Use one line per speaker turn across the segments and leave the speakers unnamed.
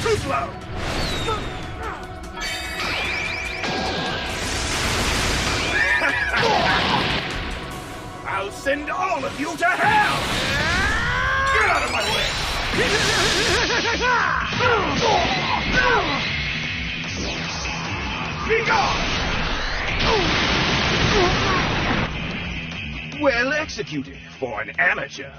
Too slow! I'll send all of you to hell! Get out of my way! Be gone! Well executed for an amateur.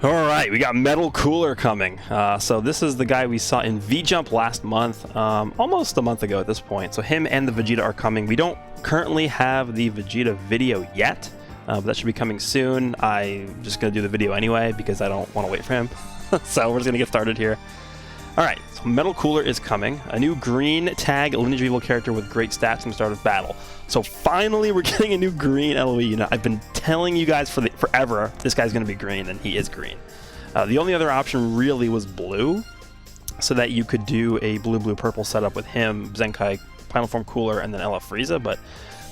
All right, we got Metal Cooler coming. So this is the guy we saw in V-Jump last month, almost a month ago at this point. So him and the Vegeta are coming. We don't currently have the Vegeta video yet, but that should be coming soon. I'm just going to do the video anyway because I don't want to wait for him. So we're just going to get started here. All right, so Metal Cooler is coming. A new green tag Lineage of Evil character with great stats from the start of battle. So finally we're getting a new green LOE. You know, I've been telling you guys forever this guy's going to be green, and he is green. The only other option really was blue, so that you could do a blue-blue-purple setup with him, Zenkai, Final Form Cooler, and then LF Frieza, but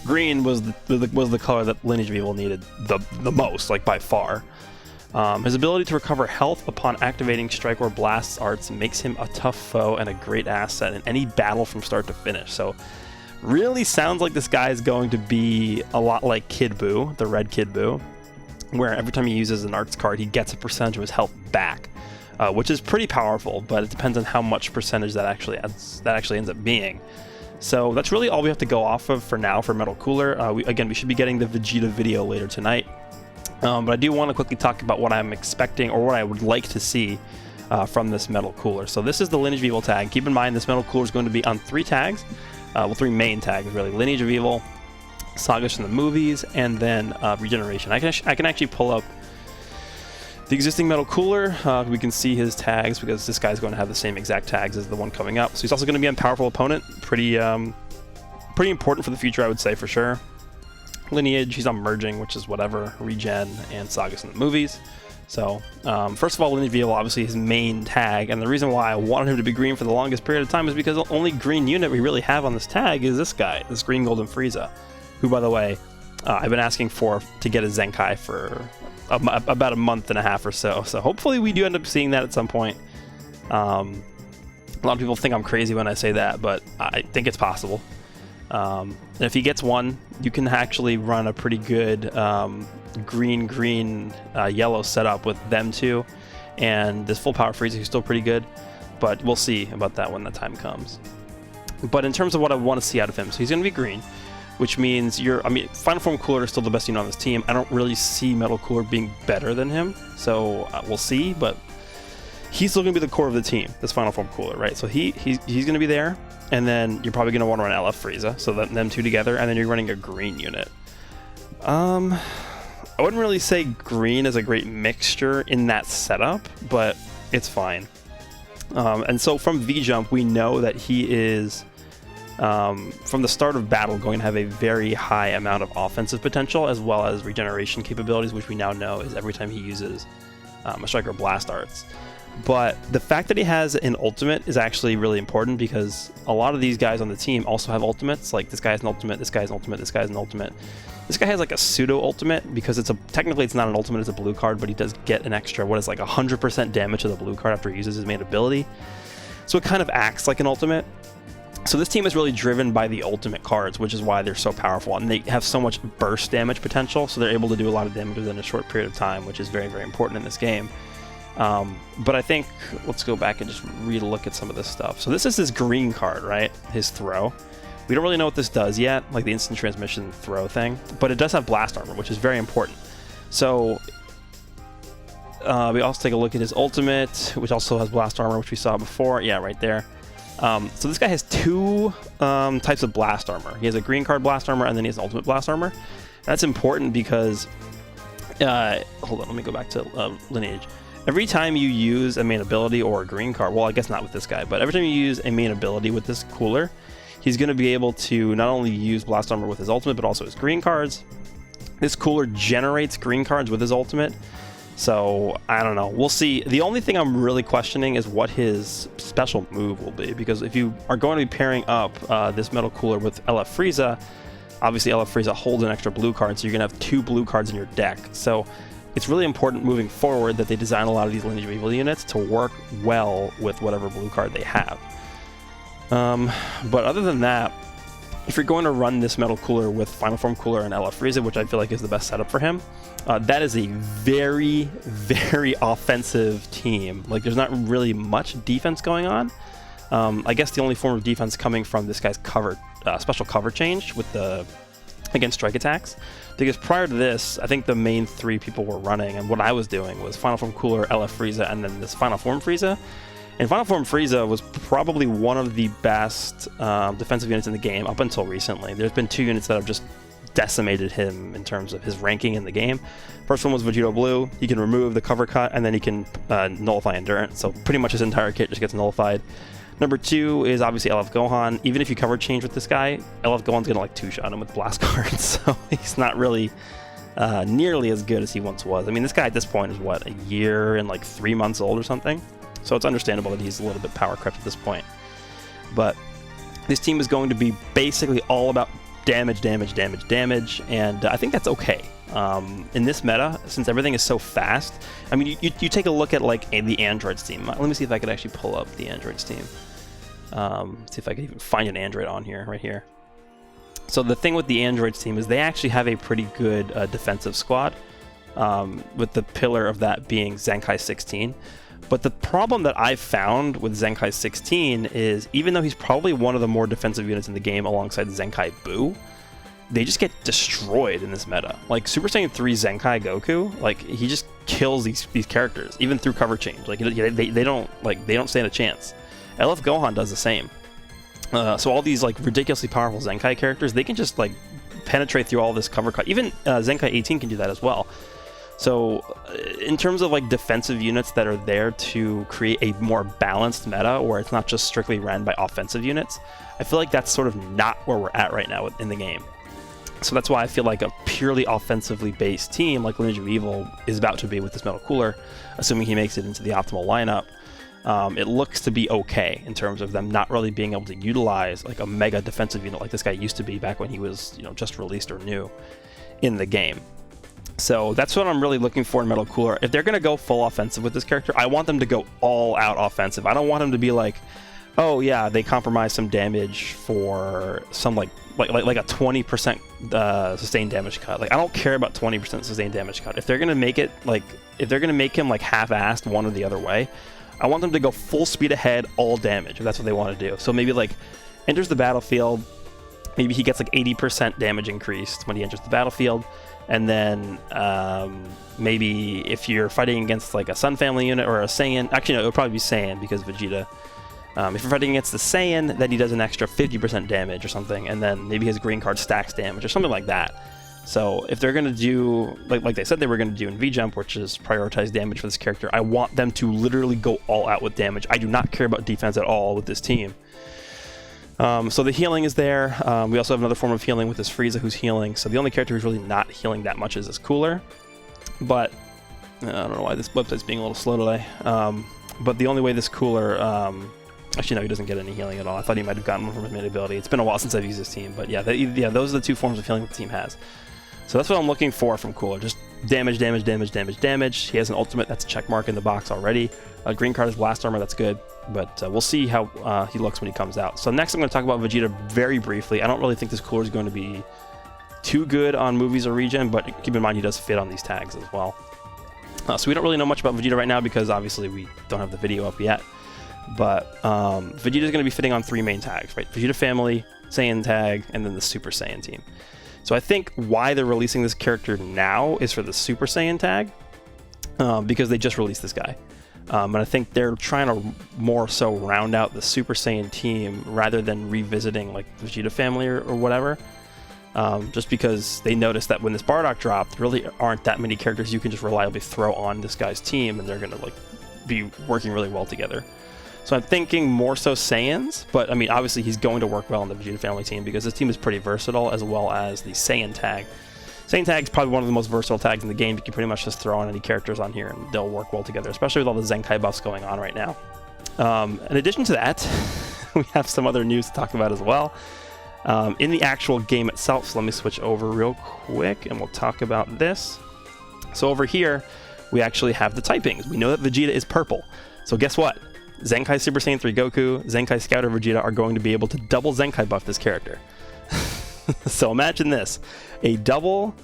green was the color that Lineage of Evil needed the most, like by far. His ability to recover health upon activating Strike or Blast arts makes him a tough foe and a great asset in any battle from start to finish. So really sounds like this guy is going to be a lot like Kid Buu, the red Kid Buu, where every time he uses an arts card, he gets a percentage of his health back, which is pretty powerful, but it depends on how much percentage that actually ends up being. So that's really all we have to go off of for now for Metal Cooler. We should be getting the Vegeta video later tonight. But I do want to quickly talk about what I'm expecting or what I would like to see from this Metal Cooler. So this is the Lineage of Evil tag. Keep in mind this Metal Cooler is going to be on 3 tags. Well, 3 main tags really. Lineage of Evil, Sagas from the movies, and then Regeneration. I can actually pull up the existing Metal Cooler. We can see his tags because this guy's going to have the same exact tags as the one coming up. So he's also going to be on Powerful Opponent. Pretty important for the future, I would say, for sure. Lineage, he's on Merging, which is whatever, Regen, and Sagas in the movies. So, first of all, Lineage of Evil, obviously his main tag, and the reason why I wanted him to be green for the longest period of time is because the only green unit we really have on this tag is this guy, this Green Golden Frieza, who, by the way, I've been asking to get a Zenkai for about a month and a half or so, so hopefully we do end up seeing that at some point. A lot of people think I'm crazy when I say that, but I think it's possible. And if he gets one, you can actually run a pretty good green yellow setup with them two, and this full power Frieza is still pretty good, but we'll see about that when the time comes. But in terms of what I want to see out of him, so he's going to be green, which means Final Form Cooler is still the best unit on this team. I don't really see Metal Cooler being better than him, so we'll see, but he's still going to be the core of the team, this Final Form Cooler, right? So he's going to be there. And then you're probably going to want to run LF Frieza, so that them two together, and then you're running a green unit. I wouldn't really say green is a great mixture in that setup, but it's fine. And so from V-Jump, we know that he is, from the start of battle, going to have a very high amount of offensive potential, as well as regeneration capabilities, which we now know is every time he uses a Strike or Blast arts. But the fact that he has an ultimate is actually really important because a lot of these guys on the team also have ultimates. Like this guy has an ultimate, this guy has an ultimate, this guy has an ultimate. This guy has like a pseudo ultimate because technically it's not an ultimate, it's a blue card, but he does get an extra, what is like 100% damage to the blue card after he uses his main ability. So it kind of acts like an ultimate. So this team is really driven by the ultimate cards, which is why they're so powerful, and they have so much burst damage potential, so they're able to do a lot of damage within a short period of time, which is very, very important in this game. But I think, let's go back and just re-look at some of this stuff. So this is his green card, right? His throw. We don't really know what this does yet, like the instant transmission throw thing, but it does have blast armor, which is very important. So we also take a look at his ultimate, which also has blast armor, which we saw before. Yeah, right there. So this guy has 2 types of blast armor. He has a green card blast armor, and then he has an ultimate blast armor. That's important because, hold on, let me go back to Lineage. Every time you use a main ability or a green card, well, I guess not with this guy, but every time you use a main ability with this cooler, he's going to be able to not only use blast armor with his ultimate, but also his green cards. This cooler generates green cards with his ultimate, so I don't know. We'll see. The only thing I'm really questioning is what his special move will be, because if you are going to be pairing up this Metal Cooler with LF Frieza, obviously LF Frieza holds an extra blue card, so you're going to have 2 blue cards in your deck. So it's really important moving forward that they design a lot of these Lineage of Evil units to work well with whatever blue card they have. But other than that, if you're going to run this Metal Cooler with Final Form Cooler and LF Frieza, which I feel like is the best setup for him, that is a very, very offensive team. Like, there's not really much defense going on. I guess the only form of defense coming from this guy's cover, special cover change with the against strike attacks. Because prior to this, I think the main three people were running, and what I was doing was Final Form Cooler, LF Frieza, and then this Final Form Frieza. And Final Form Frieza was probably one of the best defensive units in the game up until recently. There's been 2 units that have just decimated him in terms of his ranking in the game. First one was Vegito Blue. He can remove the cover cut, and then he can nullify Endurance. So pretty much his entire kit just gets nullified. Number 2 is obviously LF Gohan. Even if you cover change with this guy, LF Gohan's gonna like 2-shot him with blast cards, so he's not really nearly as good as he once was. I mean, this guy at this point is what, a year and like 3 months old or something? So it's understandable that he's a little bit power crept at this point. But this team is going to be basically all about damage, damage, damage, damage, and I think that's okay. In this meta, since everything is so fast, I mean, you take a look at like the Androids team. Let me see if I could actually pull up the Androids team. See if I could even find an Android on here, right here. So the thing with the Androids team is they actually have a pretty good defensive squad, with the pillar of that being Zenkai 16. But the problem that I've found with Zenkai 16 is, even though he's probably one of the more defensive units in the game alongside Zenkai Buu, they just get destroyed in this meta. Like Super Saiyan 3 Zenkai Goku, like he just kills these characters, even through cover change. Like they don't stand a chance. LF Gohan does the same. So all these like ridiculously powerful Zenkai characters, they can just like penetrate through all this cover cut. Even Zenkai 18 can do that as well. So in terms of like defensive units that are there to create a more balanced meta where it's not just strictly ran by offensive units, I feel like that's sort of not where we're at right now in the game. So that's why I feel like a purely offensively based team like Lineage of Evil is about to be with this Metal Cooler, assuming he makes it into the optimal lineup. It looks to be okay in terms of them not really being able to utilize like a mega defensive unit like this guy used to be back when he was, you know, just released or new in the game. So that's what I'm really looking for in Metal Cooler. If they're going to go full offensive with this character, I want them to go all out offensive. I don't want him to be like, oh yeah, they compromise some damage for some like a 20% sustained damage cut. Like, I don't care about 20% sustained damage cut. If they're going to make it like, if they're going to make him like half-assed one or the other way, I want them to go full speed ahead, all damage, if that's what they want to do. So maybe like enters the battlefield, maybe he gets like 80% damage increased when he enters the battlefield. And then maybe if you're fighting against like a Sun Family unit or a Saiyan, actually no, it would probably be Saiyan because Vegeta. If you're fighting against the Saiyan, then he does an extra 50% damage or something, and then maybe his green card stacks damage or something like that. So if they're going to do, like they said they were going to do in V-Jump, which is prioritize damage for this character, I want them to literally go all out with damage. I do not care about defense at all with this team. So the healing is there. We also have another form of healing with this Frieza who's healing. So the only character who's really not healing that much is this Cooler. But I don't know why this website's being a little slow today. But the only way this Cooler... actually, no, he doesn't get any healing at all. I thought he might have gotten one from his main ability. It's been a while since I've used this team. But yeah, those are the 2 forms of healing that the team has. So that's what I'm looking for from Cooler. Just damage, damage, damage, damage, damage. He has an ultimate. That's a check mark in the box already. Green card is blast armor. That's good. But we'll see how he looks when he comes out. So next I'm going to talk about Vegeta very briefly. I don't really think this Cooler is going to be too good on movies or regen, but keep in mind he does fit on these tags as well. So we don't really know much about Vegeta right now because obviously we don't have the video up yet. But Vegeta is going to be fitting on 3 main tags, right? Vegeta Family, Saiyan tag, and then the Super Saiyan team. So I think why they're releasing this character now is for the Super Saiyan tag, because they just released this guy. And I think they're trying to more so round out the Super Saiyan team rather than revisiting like Vegeta Family or whatever. Just because they noticed that when this Bardock dropped, there really aren't that many characters you can just reliably throw on this guy's team, and they're going to like be working really well together. So I'm thinking more so Saiyans, but I mean, obviously he's going to work well on the Vegeta Family team because this team is pretty versatile, as well as the Saiyan tag. Saiyan tag is probably one of the most versatile tags in the game. You can pretty much just throw on any characters on here and they'll work well together, especially with all the Zenkai buffs going on right now. In addition to that, we have some other news to talk about as well. In the actual game itself, so let me switch over real quick and we'll talk about this. So over here, we actually have the typings. We know that Vegeta is purple. So guess what? Zenkai Super Saiyan 3 Goku, Zenkai Scouter Vegeta are going to be able to double Zenkai buff this character. So imagine this, a double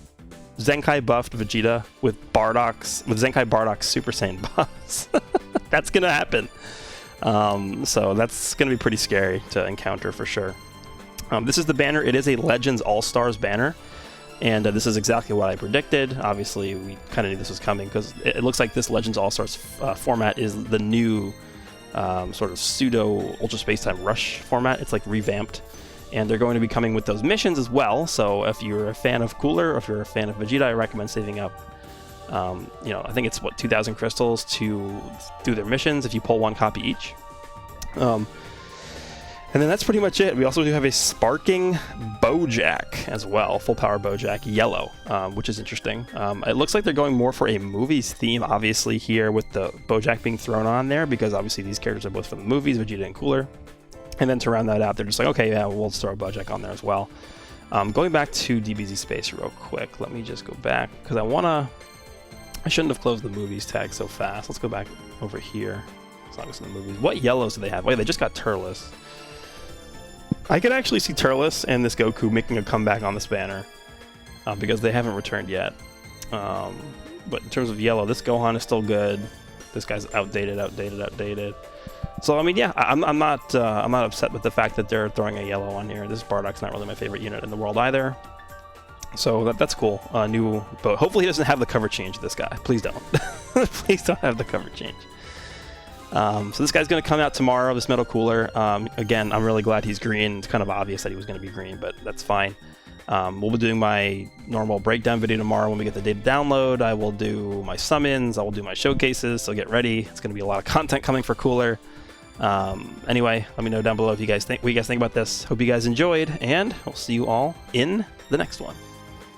Zenkai buffed Vegeta with Zenkai Bardock's Super Saiyan buffs. That's gonna happen. So that's gonna be pretty scary to encounter for sure. This is the banner. It is a Legends All-Stars banner, and this is exactly what I predicted. Obviously, we kind of knew this was coming because it looks like this Legends All-Stars format is the new sort of pseudo Ultra Space Time Rush format. It's like revamped, and they're going to be coming with those missions as well. So if you're a fan of Cooler, or if you're a fan of Vegeta, I recommend saving up. I think it's 2,000 crystals to do their missions if you pull one copy each. And then that's pretty much it. We also do have a Sparking Bojack as well, full power Bojack, yellow, which is interesting. It looks like they're going more for a movies theme, obviously, here with the Bojack being thrown on there, because obviously these characters are both from the movies, Vegeta and Cooler. And then to round that out, they're just like, okay, yeah, we'll just throw a Bojack on there as well. Going back to DBZ Space real quick, let me just go back, because I shouldn't have closed the movies tag so fast. Let's go back over here. As long as in the movies. What yellows do they have? Wait, they just got Turles. I could actually see Turles and this Goku making a comeback on this banner because they haven't returned yet. But in terms of yellow, this Gohan is still good. This guy's outdated. So I mean, yeah, I'm not upset with the fact that they're throwing a yellow on here. This Bardock's not really my favorite unit in the world either. So that's cool. New, but hopefully he doesn't have the cover change. This guy, please don't. Please don't have the cover change. So this guy's going to come out tomorrow, this Metal Cooler. Again, I'm really glad he's green. It's kind of obvious that he was going to be green, but that's fine. We'll be doing my normal breakdown video tomorrow when we get the data download. I will do my summons. I will do my showcases, so get ready. It's going to be a lot of content coming for Cooler. Anyway, let me know down below what you guys think about this. Hope you guys enjoyed, and I'll see you all in the next one.